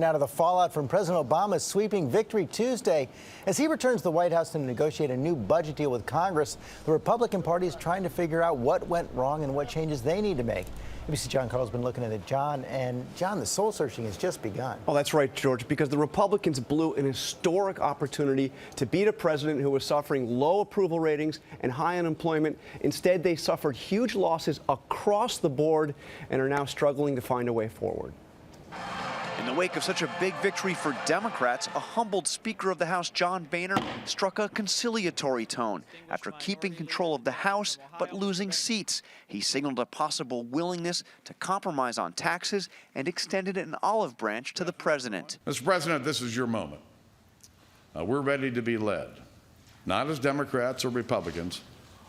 Now to the fallout from President Obama's sweeping victory Tuesday. As he returns to the White House to negotiate a new budget deal with Congress, the Republican Party is trying to figure out what went wrong and what changes they need to make. ABC John Carl's been looking at it, John. And John, the soul searching has just begun. Oh, that's right, George, because the Republicans blew an historic opportunity to beat a president who was suffering low approval ratings and high unemployment. Instead, they suffered huge losses across the board and are now struggling to find a way forward. In the wake of such a big victory for Democrats, a humbled Speaker of the House, John Boehner, struck a conciliatory tone. After keeping control of the House but losing seats, he signaled a possible willingness to compromise on taxes and extended an olive branch to the president. Mr. President, this is your moment. We're ready to be led, not as Democrats or Republicans,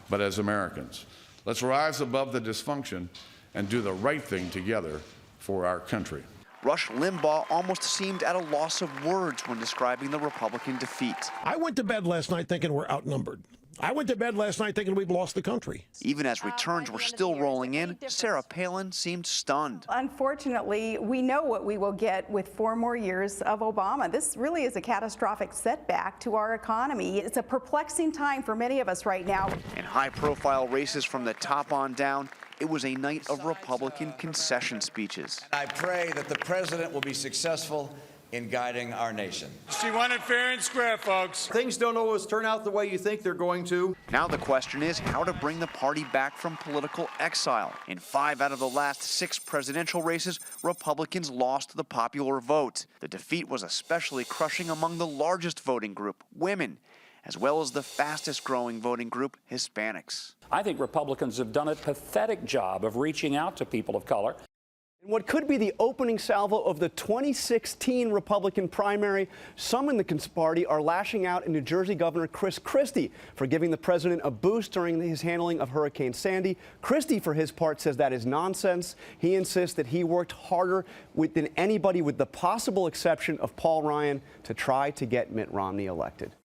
but as Americans. Let's rise above the dysfunction and do the right thing together for our country. Rush Limbaugh almost seemed at a loss of words when describing the Republican defeat. I went to bed last night thinking we're outnumbered. I went to bed last night thinking we've lost the country. Even as returns were still rolling in, Sarah Palin seemed stunned. Unfortunately, we know what we will get with 4 more years of Obama. This really is a catastrophic setback to our economy. It's a perplexing time for many of us right now. In high-profile races from the top on down, it was a night of Republican concession speeches. I pray that the president will be successful in guiding our nation. She won it fair and square, folks. Things don't always turn out the way you think they're going to. Now the question is how to bring the party back from political exile. In 5 out of the last 6 presidential races, Republicans lost the popular vote. The defeat was especially crushing among the largest voting group, women, as well as the fastest growing voting group, Hispanics. I think Republicans have done a pathetic job of reaching out to people of color. In what could be the opening salvo of the 2016 Republican primary, some in the party are lashing out at New Jersey Governor Chris Christie for giving the president a boost during his handling of Hurricane Sandy. Christie, for his part, says that is nonsense. He insists that he worked harder than anybody, with the possible exception of Paul Ryan, to try to get Mitt Romney elected.